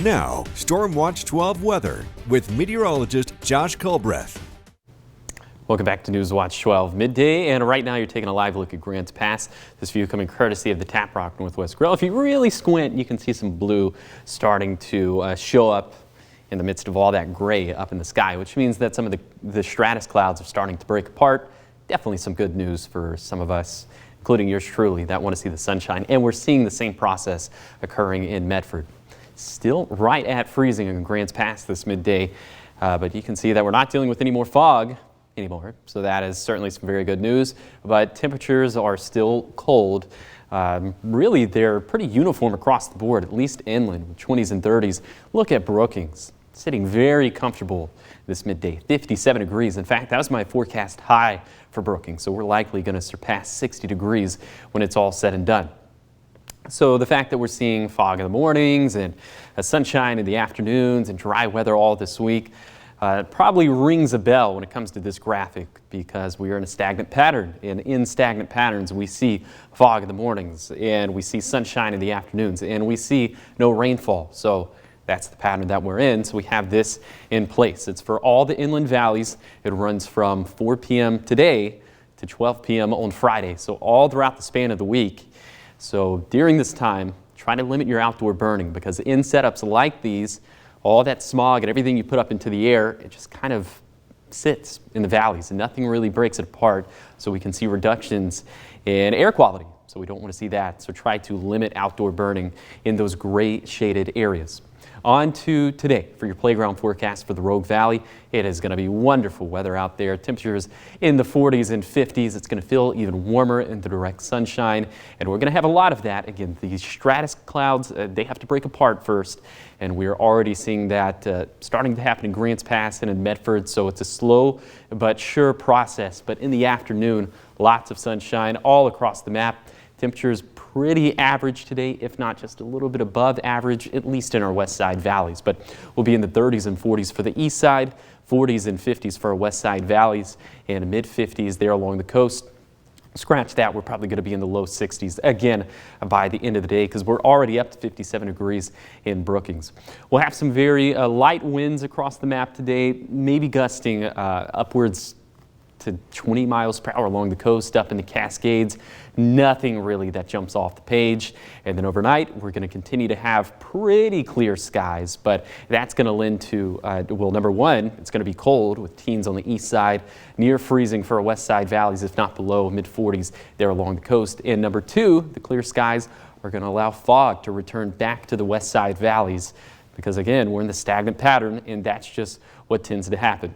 Now, Storm Watch 12 weather with meteorologist Josh Culbreath. Welcome back to News Watch 12 midday, and right now you're taking a live look at Grants Pass. This view coming courtesy of the Tap Rock Northwest Grill. If you really squint, you can see some blue starting to show up in the midst of all that gray up in the sky, which means that some of the stratus clouds are starting to break apart. Definitely some good news for some of us, including yours truly, that want to see the sunshine. And we're seeing the same process occurring in Medford. Still right at freezing in Grants Pass this midday, but you can see that we're not dealing with any more fog anymore, so that is certainly some very good news. But temperatures are still cold. Really, they're pretty uniform across the board, at least inland, with 20s and 30s. Look at Brookings, sitting very comfortable this midday, 57 degrees. In fact, that was my forecast high for Brookings, so we're likely going to surpass 60 degrees when it's all said and done. So the fact that we're seeing fog in the mornings and sunshine in the afternoons and dry weather all this week probably rings a bell when it comes to this graphic, because we are in a stagnant pattern, and in stagnant patterns we see fog in the mornings and we see sunshine in the afternoons and we see no rainfall. So that's the pattern that we're in. So we have this in place. It's for all the inland valleys. It runs from 4 p.m. today to 12 p.m. on Friday, so all throughout the span of the week. So during this time, try to limit your outdoor burning, because in setups like these, all that smog and everything you put up into the air, it just kind of sits in the valleys and nothing really breaks it apart. So we can see reductions in air quality. So we don't want to see that. So try to limit outdoor burning in those gray shaded areas. On to today for your playground forecast for the Rogue Valley. It is going to be wonderful weather out there. Temperatures in the 40s and 50s. It's going to feel even warmer in the direct sunshine, and we're going to have a lot of that. Again, these stratus clouds, they have to break apart first, and we're already seeing that starting to happen in Grants Pass and in Medford. So it's a slow but sure process. But in the afternoon, lots of sunshine all across the map. Temperatures pretty average today, if not just a little bit above average, at least in our west side valleys. But we'll be in the 30s and 40s for the east side, 40s and 50s for our west side valleys, and mid 50s there along the coast. Scratch that, we're probably going to be in the low 60s again by the end of the day, because we're already up to 57 degrees in Brookings. We'll have some very light winds across the map today, maybe gusting upwards to 20 miles per hour along the coast up in the Cascades. Nothing really that jumps off the page. And then overnight, we're going to continue to have pretty clear skies, but that's going to lend to, well, number one, it's going to be cold with teens on the east side, near freezing for our west side valleys, if not below mid 40s there along the coast. And number two, the clear skies are going to allow fog to return back to the west side valleys, because again, we're in the stagnant pattern, and that's just what tends to happen.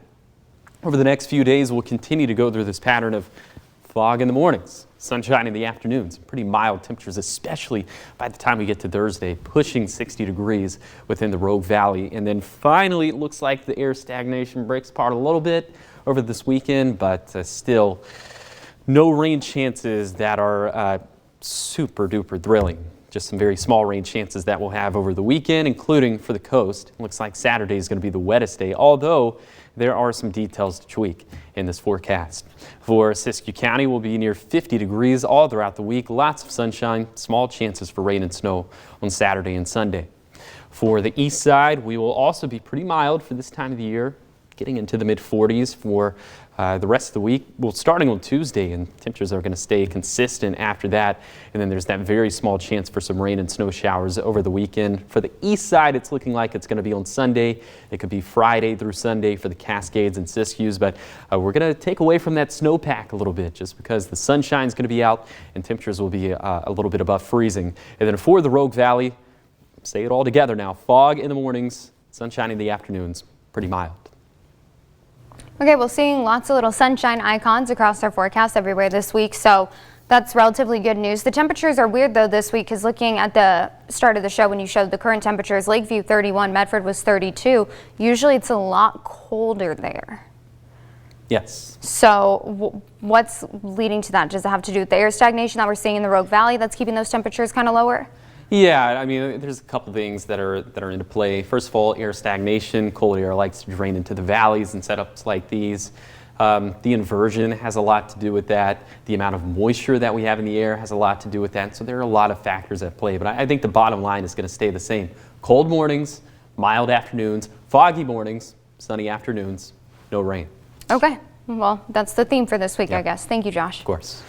Over the next few days, we'll continue to go through this pattern of fog in the mornings, sunshine in the afternoons, pretty mild temperatures, especially by the time we get to Thursday, pushing 60 degrees within the Rogue Valley. And then finally, it looks like the air stagnation breaks apart a little bit over this weekend, but still no rain chances that are super duper thrilling. Just some very small rain chances that we'll have over the weekend, including for the coast. It looks like Saturday is going to be the wettest day, although there are some details to tweak in this forecast. For Siskiyou County, we'll be near 50 degrees all throughout the week. Lots of sunshine, small chances for rain and snow on Saturday and Sunday. For the east side, we will also be pretty mild for this time of the year, getting into the mid 40s for the rest of the week. Well, starting on Tuesday, and temperatures are going to stay consistent after that. And then there's that very small chance for some rain and snow showers over the weekend. For the east side, it's looking like it's going to be on Sunday. It could be Friday through Sunday for the Cascades and Siskiyous, but we're going to take away from that snowpack a little bit, just because the sunshine is going to be out and temperatures will be a little bit above freezing. And then for the Rogue Valley, say it all together now, fog in the mornings, sunshine in the afternoons, pretty mild. Okay, well, seeing lots of little sunshine icons across our forecast everywhere this week, so that's relatively good news. The temperatures are weird, though, this week, because looking at the start of the show when you showed the current temperatures, Lakeview 31, Medford was 32. Usually it's a lot colder there. Yes. So what's leading to that? Does it have to do with the air stagnation that we're seeing in the Rogue Valley that's keeping those temperatures kind of lower? Yeah, I mean, there's a couple things that are into play. First of all, air stagnation. Cold air likes to drain into the valleys in setups like these. The inversion has a lot to do with that. The amount of moisture that we have in the air has a lot to do with that. So there are a lot of factors at play. But I think the bottom line is going to stay the same. Cold mornings, mild afternoons, foggy mornings, sunny afternoons, no rain. Okay, well, that's the theme for this week, I Yep. guess. Thank you, Josh. Of course.